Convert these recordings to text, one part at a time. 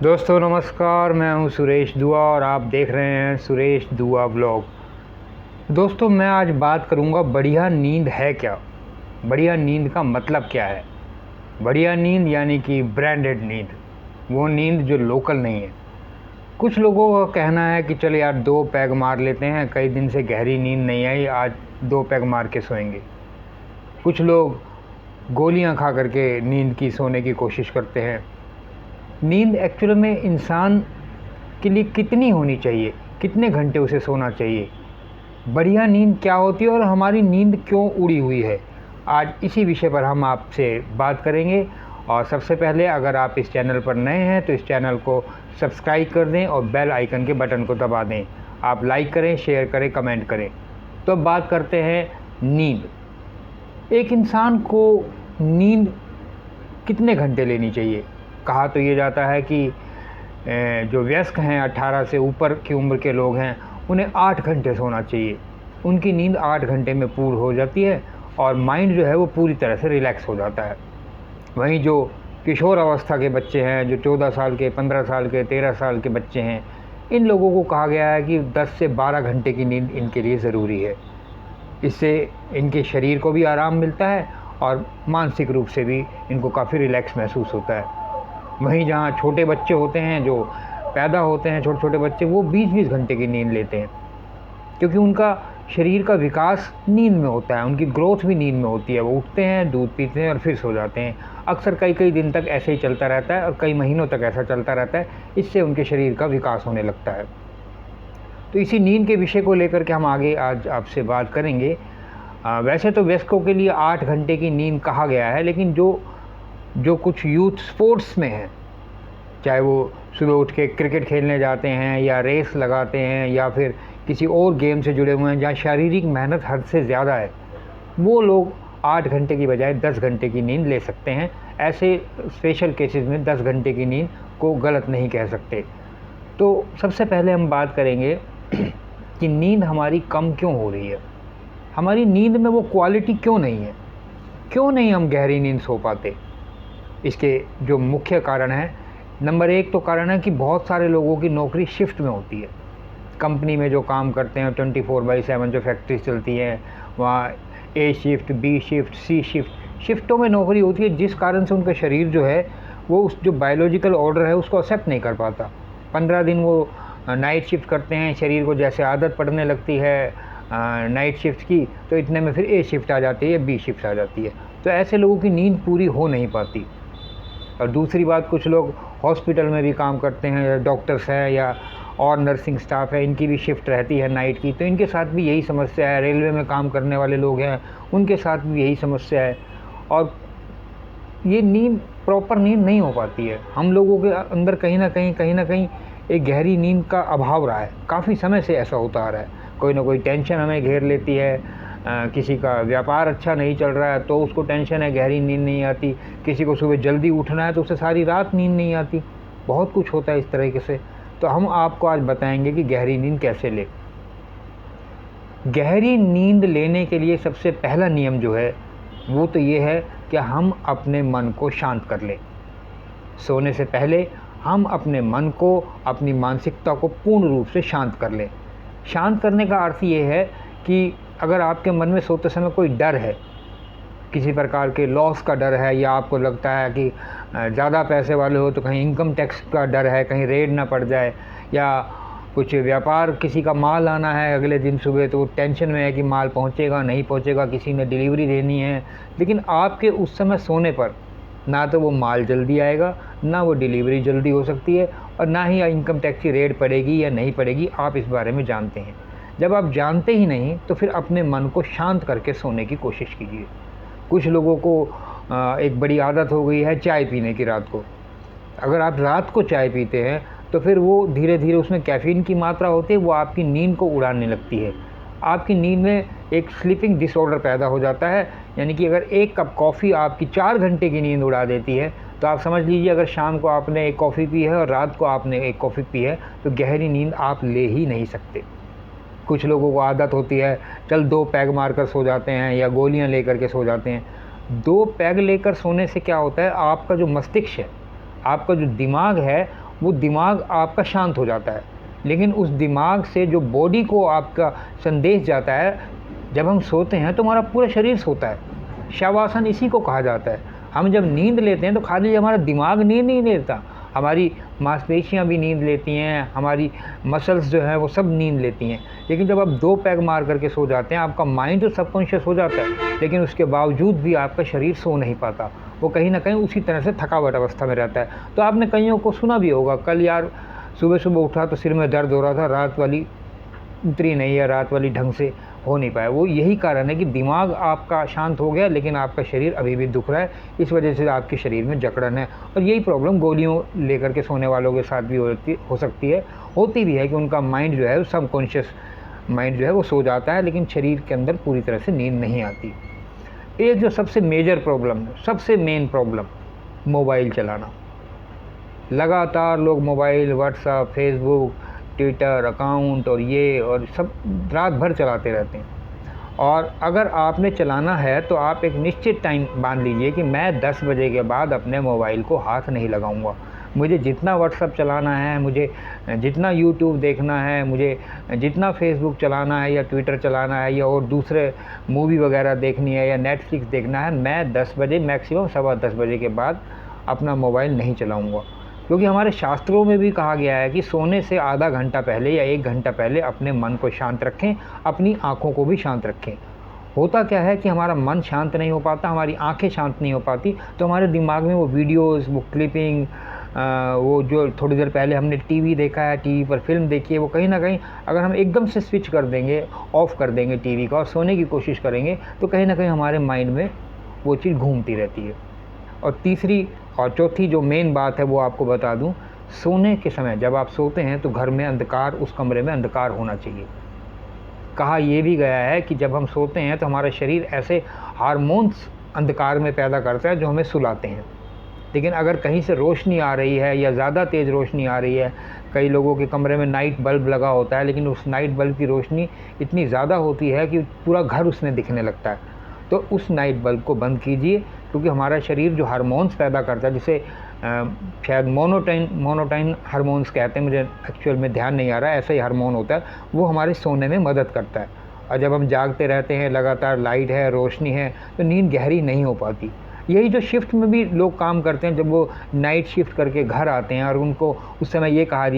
दोस्तों नमस्कार, मैं हूं सुरेश दुआ और आप देख रहे हैं सुरेश दुआ ब्लॉग। दोस्तों मैं आज बात करूंगा बढ़िया नींद है क्या। बढ़िया नींद का मतलब क्या है। बढ़िया नींद यानी कि ब्रांडेड नींद, वो नींद जो लोकल नहीं है। कुछ लोगों का कहना है कि चल यार 2 पैग मार लेते हैं, कई दिन से गहरी नींद नहीं आई, आज 2 पैग मार के सोएंगे। कुछ लोग गोलियां खा करके नींद की सोने की कोशिश करते हैं। नींद एक्चुअल में इंसान के लिए कितनी होनी चाहिए, कितने घंटे उसे सोना चाहिए, बढ़िया नींद क्या होती है और हमारी नींद क्यों उड़ी हुई है, आज इसी विषय पर हम आपसे बात करेंगे। और सबसे पहले अगर आप इस चैनल पर नए हैं तो इस चैनल को सब्सक्राइब कर दें और बेल आइकन के बटन को दबा दें। आप लाइक करें, शेयर करें, कमेंट करें। तो अब बात करते हैं नींद। एक इंसान को नींद कितने घंटे लेनी चाहिए। कहा तो ये जाता है कि जो वयस्क हैं, 18 से ऊपर की उम्र के लोग हैं, उन्हें 8 घंटे सोना चाहिए। उनकी नींद 8 घंटे में पूर्ण हो जाती है और माइंड जो है वो पूरी तरह से रिलैक्स हो जाता है। वहीं जो किशोर अवस्था के बच्चे हैं, जो 14 साल के, 15 साल के, 13 साल के बच्चे हैं, इन लोगों को कहा गया है कि 10 से 12 घंटे की नींद इनके लिए ज़रूरी है। इससे इनके शरीर को भी आराम मिलता है और मानसिक रूप से भी इनको काफ़ी रिलैक्स महसूस होता है। वहीं जहाँ छोटे बच्चे होते हैं, जो पैदा होते हैं छोटे छोटे बच्चे, वो 20-20 घंटे की नींद लेते हैं, क्योंकि उनका शरीर का विकास नींद में होता है, उनकी ग्रोथ भी नींद में होती है। वो उठते हैं, दूध पीते हैं और फिर सो जाते हैं। अक्सर कई कई दिन तक ऐसे ही चलता रहता है और कई महीनों तक ऐसा चलता रहता है। इससे उनके शरीर का विकास होने लगता है। तो इसी नींद के विषय को लेकर के हम आगे आज आपसे बात करेंगे। वैसे तो वयस्कों के लिए 8 घंटे की नींद कहा गया है, लेकिन जो कुछ यूथ स्पोर्ट्स में हैं, चाहे वो सुबह उठ के क्रिकेट खेलने जाते हैं या रेस लगाते हैं या फिर किसी और गेम से जुड़े हुए हैं जहाँ शारीरिक मेहनत हद से ज़्यादा है, वो लोग 8 घंटे की बजाय 10 घंटे की नींद ले सकते हैं। ऐसे स्पेशल केसेस में 10 घंटे की नींद को गलत नहीं कह सकते। तो सबसे पहले हम बात करेंगे कि नींद हमारी कम क्यों हो रही है, हमारी नींद में वो क्वालिटी क्यों नहीं है, क्यों नहीं हम गहरी नींद सो पाते। इसके जो मुख्य कारण हैं, नंबर 1 तो कारण है कि बहुत सारे लोगों की नौकरी शिफ्ट में होती है। कंपनी में जो काम करते हैं 24/7 जो फैक्ट्रीज चलती हैं, वहाँ ए शिफ्ट, बी शिफ्ट, सी शिफ्ट, शिफ्टों में नौकरी होती है, जिस कारण से उनका शरीर जो है वो उस जो बायोलॉजिकल ऑर्डर है उसको एक्सेप्ट नहीं कर पाता। 15 दिन वो नाइट शिफ्ट करते हैं, शरीर को जैसे आदत पड़ने लगती है नाइट शिफ्ट की, तो इतने में फिर ए शिफ्ट आ जाती है या बी शिफ्ट आ जाती है। तो ऐसे लोगों की नींद पूरी हो नहीं पाती। और दूसरी बात, कुछ लोग हॉस्पिटल में भी काम करते हैं, या डॉक्टर्स हैं या और नर्सिंग स्टाफ है, इनकी भी शिफ्ट रहती है नाइट की, तो इनके साथ भी यही समस्या है। रेलवे में काम करने वाले लोग हैं, उनके साथ भी यही समस्या है और ये नींद प्रॉपर नींद नहीं हो पाती है। हम लोगों के अंदर कहीं ना कहीं एक गहरी नींद का अभाव रहा है। काफ़ी समय से ऐसा होता आ रहा है। कोई ना कोई टेंशन हमें घेर लेती है, किसी का व्यापार अच्छा नहीं चल रहा है तो उसको टेंशन है, गहरी नींद नहीं आती। किसी को सुबह जल्दी उठना है तो उसे सारी रात नींद नहीं आती। बहुत कुछ होता है इस तरीके से। तो हम आपको आज बताएंगे कि गहरी नींद कैसे लें। गहरी नींद लेने के लिए सबसे पहला नियम जो है वो तो ये है कि हम अपने मन को शांत कर लें। सोने से पहले हम अपने मन को, अपनी मानसिकता को पूर्ण रूप से शांत कर लें। शांत करने का अर्थ ये है कि अगर आपके मन में सोते समय कोई डर है, किसी प्रकार के लॉस का डर है, या आपको लगता है कि ज़्यादा पैसे वाले हो तो कहीं इनकम टैक्स का डर है, कहीं रेड ना पड़ जाए, या कुछ व्यापार, किसी का माल आना है अगले दिन सुबह तो टेंशन में है कि माल पहुंचेगा नहीं पहुंचेगा, किसी ने डिलीवरी देनी है, लेकिन आपके उस समय सोने पर ना तो वो माल जल्दी आएगा, ना वो डिलीवरी जल्दी हो सकती है, और ना ही इनकम टैक्स की रेड पड़ेगी या नहीं पड़ेगी, आप इस बारे में जानते हैं। जब आप जानते ही नहीं तो फिर अपने मन को शांत करके सोने की कोशिश कीजिए। कुछ लोगों को एक बड़ी आदत हो गई है चाय पीने की रात को। अगर आप रात को चाय पीते हैं तो फिर वो धीरे धीरे उसमें कैफ़ीन की मात्रा होती है, वो आपकी नींद को उड़ाने लगती है। आपकी नींद में एक स्लीपिंग डिसऑर्डर पैदा हो जाता है। यानी कि अगर 1 कप कॉफ़ी आपकी 4 घंटे की नींद उड़ा देती है, तो आप समझ लीजिए अगर शाम को आपने 1 कॉफ़ी पी है और रात को आपने 1 कॉफ़ी पी है तो गहरी नींद आप ले ही नहीं सकते। कुछ लोगों को आदत होती है, चल 2 पैग मारकर सो जाते हैं या गोलियां लेकर के सो जाते हैं। 2 पैग लेकर सोने से क्या होता है, आपका जो मस्तिष्क है, आपका जो दिमाग है, वो दिमाग आपका शांत हो जाता है। लेकिन उस दिमाग से जो बॉडी को आपका संदेश जाता है, जब हम सोते हैं तो हमारा पूरा शरीर सोता है। शवासन इसी को कहा जाता है। हम जब नींद लेते हैं तो खाली हमारा दिमाग नींद नहीं लेता, हमारी मांसपेशियां भी नींद लेती हैं, हमारी मसल्स जो हैं वो सब नींद लेती हैं। लेकिन जब आप 2 पैग मार करके सो जाते हैं, आपका माइंड तो सबकॉन्शियस हो जाता है, लेकिन उसके बावजूद भी आपका शरीर सो नहीं पाता। वो कहीं ना कहीं उसी तरह से थकावट अवस्था में रहता है। तो आपने कईयों को सुना भी होगा, कल यार सुबह सुबह उठा तो सिर में दर्द हो रहा था, रात वाली उतरी नहीं है, रात वाली ढंग से हो नहीं पाया। वो यही कारण है कि दिमाग आपका शांत हो गया, लेकिन आपका शरीर अभी भी दुख रहा है। इस वजह से आपके शरीर में जकड़न है। और यही प्रॉब्लम गोलियों लेकर के सोने वालों के साथ भी हो सकती है, होती भी है कि उनका माइंड जो है वो सबकॉन्शियस माइंड जो है वो सो जाता है, लेकिन शरीर के अंदर पूरी तरह से नींद नहीं आती। एक जो सबसे मेजर प्रॉब्लम है, सबसे मेन प्रॉब्लम, मोबाइल चलाना। लगातार लोग mobile, WhatsApp, Facebook, Twitter account और ये और सब रात भर चलाते रहते हैं। और अगर आपने चलाना है तो आप एक निश्चित टाइम बांध लीजिए कि मैं 10 बजे के बाद अपने मोबाइल को हाथ नहीं लगाऊंगा। मुझे जितना व्हाट्सएप चलाना है, मुझे जितना यूट्यूब देखना है, मुझे जितना फेसबुक चलाना है या ट्विटर चलाना है या और दूसरे मूवी वगैरह देखनी है या नेटफ्लिक्स देखना है, मैं 10 बजे मैक्सिमम 10:15 बजे के बाद अपना मोबाइल नहीं चलाऊँगा। क्योंकि हमारे शास्त्रों में भी कहा गया है कि सोने से आधा घंटा पहले या 1 घंटा पहले अपने मन को शांत रखें, अपनी आँखों को भी शांत रखें। होता क्या है कि हमारा मन शांत नहीं हो पाता, हमारी आंखें शांत नहीं हो पाती, तो हमारे दिमाग में वो वीडियोस, वो क्लिपिंग, वो जो थोड़ी देर पहले हमने टीवी देखा है, टीवी पर फिल्म देखी है, वो कहीं ना कहीं अगर हम एकदम से स्विच कर देंगे, ऑफ़ कर देंगे टीवी का और सोने की कोशिश करेंगे, तो कहीं ना कहीं हमारे माइंड में वो चीज़ घूमती रहती है। और तीसरी और चौथी जो मेन बात है वो आपको बता दूं, सोने के समय जब आप सोते हैं तो घर में अंधकार, उस कमरे में अंधकार होना चाहिए। कहा यह भी गया है कि जब हम सोते हैं तो हमारा शरीर ऐसे हार्मोन्स अंधकार में पैदा करता है जो हमें सुलाते हैं। लेकिन अगर कहीं से रोशनी आ रही है या ज़्यादा तेज़ रोशनी आ रही है, कई लोगों के कमरे में नाइट बल्ब लगा होता है, लेकिन उस नाइट बल्ब की रोशनी इतनी ज़्यादा होती है कि पूरा घर उसमें दिखने लगता है, तो उस नाइट बल्ब को बंद कीजिए। क्योंकि हमारा शरीर जो हार्मोन्स पैदा करता है, जिसे शायद मोनोटाइन हार्मोन्स कहते हैं, मुझे एक्चुअल में ध्यान नहीं आ रहा है, ऐसा ही हार्मोन होता है, वो हमारे सोने में मदद करता है। और जब हम जागते रहते हैं, लगातार लाइट है, रोशनी है, तो नींद गहरी नहीं हो पाती। यही जो शिफ्ट में भी लोग काम करते हैं, जब वो नाइट शिफ्ट करके घर आते हैं और उनको उस समय ये कह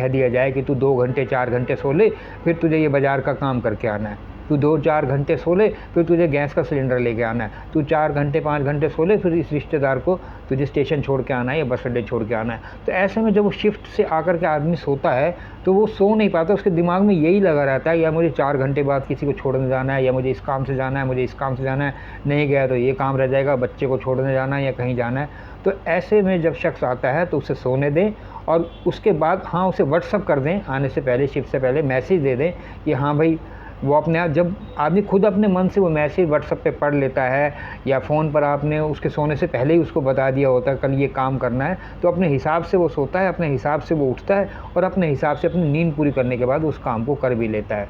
दिया जाए कि तू 2 घंटे 4 घंटे सो ले, फिर तुझे ये बाज़ार का काम करके आना है, तू 2-4 घंटे सो ले, फिर तुझे गैस का सिलेंडर लेके आना है, तू 4 घंटे 5 घंटे सो ले, फिर इस रिश्तेदार को तुझे स्टेशन छोड़ के आना है या बस अड्डे छोड़ के आना है। तो ऐसे में जब वो शिफ्ट से आकर के आदमी सोता है तो वो सो नहीं पाता, उसके दिमाग में यही लगा रहता है, या मुझे 4 घंटे बाद किसी को छोड़ने जाना है, या मुझे इस काम से जाना है, मुझे इस काम से जाना है, नहीं गया तो ये काम रह जाएगा, बच्चे को छोड़ने जाना है या कहीं जाना है। तो ऐसे में जब शख्स आता है तो उसे सोने दें, और उसके बाद हाँ उसे व्हाट्सअप कर दें, आने से पहले, शिफ्ट से पहले मैसेज दे दें कि हाँ भाई, वो अपने आप, जब आदमी खुद अपने मन से वो मैसेज व्हाट्सएप पे पढ़ लेता है या फ़ोन पर आपने उसके सोने से पहले ही उसको बता दिया होता है कल ये काम करना है, तो अपने हिसाब से वो सोता है, अपने हिसाब से वो उठता है और अपने हिसाब से अपनी नींद पूरी करने के बाद उस काम को कर भी लेता है।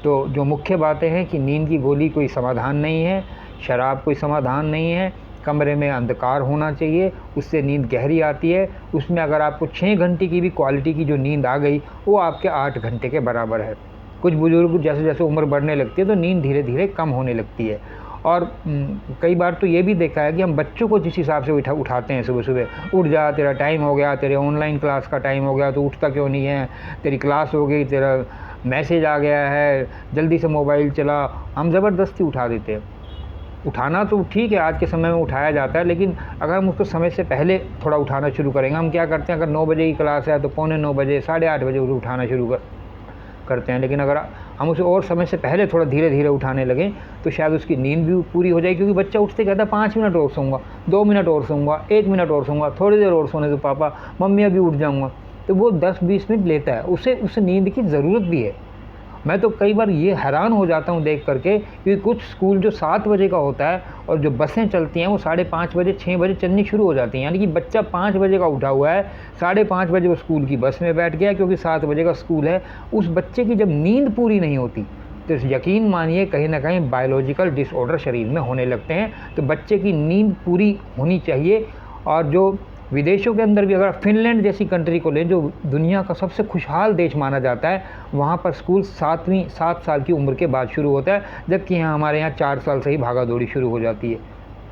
तो जो मुख्य बातें हैं कि नींद की गोली कोई समाधान नहीं है, शराब कोई समाधान नहीं है, कमरे में अंधकार होना चाहिए, उससे नींद गहरी आती है। उसमें अगर आपको 6 घंटे की भी क्वालिटी की जो नींद आ गई, वो आपके 8 घंटे के बराबर है। कुछ बुजुर्ग जैसे जैसे उम्र बढ़ने लगती है तो नींद धीरे धीरे कम होने लगती है। और कई बार तो ये भी देखा है कि हम बच्चों को जिस हिसाब से उठाते हैं, सुबह सुबह उठ जा, तेरा टाइम हो गया, तेरे ऑनलाइन क्लास का टाइम हो गया, तो उठता क्यों नहीं है, तेरी क्लास हो गई, तेरा मैसेज आ गया है, जल्दी से मोबाइल चला, हम ज़बरदस्ती उठा देते हैं। उठाना तो ठीक है, आज के समय में उठाया जाता है, लेकिन अगर हम उसको समय से पहले थोड़ा उठाना शुरू करेंगे, हम क्या करते हैं, अगर 9 बजे की क्लास है तो 9:45 बजे, 8:30 बजे उसे उठाना शुरू करते हैं। लेकिन अगर हम उसे और समय से पहले थोड़ा धीरे धीरे उठाने लगें तो शायद उसकी नींद भी पूरी हो जाएगी। क्योंकि बच्चा उठते कहता है 5 मिनट और सोऊंगा, 2 मिनट और सोऊंगा, 1 मिनट और सोऊंगा, थोड़ी देर और सोने दो पापा, मम्मी अभी उठ जाऊंगा। तो वो 10-20 मिनट लेता है, उसे नींद की ज़रूरत भी है। मैं तो कई बार ये हैरान हो जाता हूँ देख करके, क्योंकि कुछ स्कूल जो 7 बजे का होता है और जो बसें चलती हैं वो 5:30 बजे 6 बजे चलनी शुरू हो जाती हैं। यानी कि बच्चा 5 बजे का उठा हुआ है, 5:30 बजे वो स्कूल की बस में बैठ गया क्योंकि 7 बजे का स्कूल है। उस बच्चे की जब नींद पूरी नहीं होती तो यकीन मानिए कहीं ना कहीं बायोलॉजिकल डिसऑर्डर शरीर में होने लगते हैं। तो बच्चे की नींद पूरी होनी चाहिए। और जो विदेशों के अंदर भी अगर फिनलैंड जैसी कंट्री को लें जो दुनिया का सबसे खुशहाल देश माना जाता है, वहाँ पर स्कूल 7 साल की उम्र के बाद शुरू होता है, जबकि यहाँ हमारे यहाँ 4 साल से ही भागा दौड़ी शुरू हो जाती है।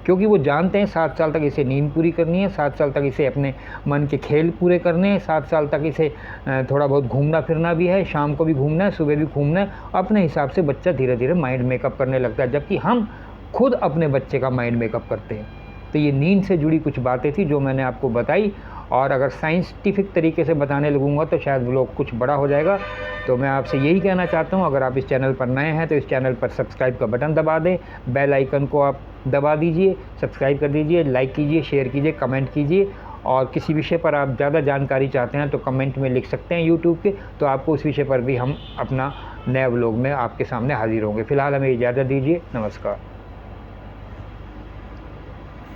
क्योंकि वो जानते हैं 7 साल तक इसे नींद पूरी करनी है, 7 साल तक इसे अपने मन के खेल पूरे करने हैं, 7 साल तक इसे थोड़ा बहुत घूमना फिरना भी है, शाम को भी घूमना है, सुबह भी घूमना है। अपने हिसाब से बच्चा धीरे धीरे माइंड मेकअप करने लगता है, जबकि हम खुद अपने बच्चे का माइंड मेकअप करते हैं। तो ये नींद से जुड़ी कुछ बातें थी जो मैंने आपको बताई, और अगर साइंटिफिक तरीके से बताने लगूंगा तो शायद व्लॉग कुछ बड़ा हो जाएगा। तो मैं आपसे यही कहना चाहता हूँ, अगर आप इस चैनल पर नए हैं तो इस चैनल पर सब्सक्राइब का बटन दबा दें, बेल आइकन को आप दबा दीजिए, सब्सक्राइब कर दीजिए, लाइक कीजिए, शेयर कीजिए, कमेंट कीजिए। और किसी विषय पर आप ज़्यादा जानकारी चाहते हैं तो कमेंट में लिख सकते हैं यूट्यूब के, तो आपको उस विषय पर भी हम अपना नया व्लॉग में आपके सामने हाजिर होंगे। फ़िलहाल हमें इजाज़त दीजिए। नमस्कार।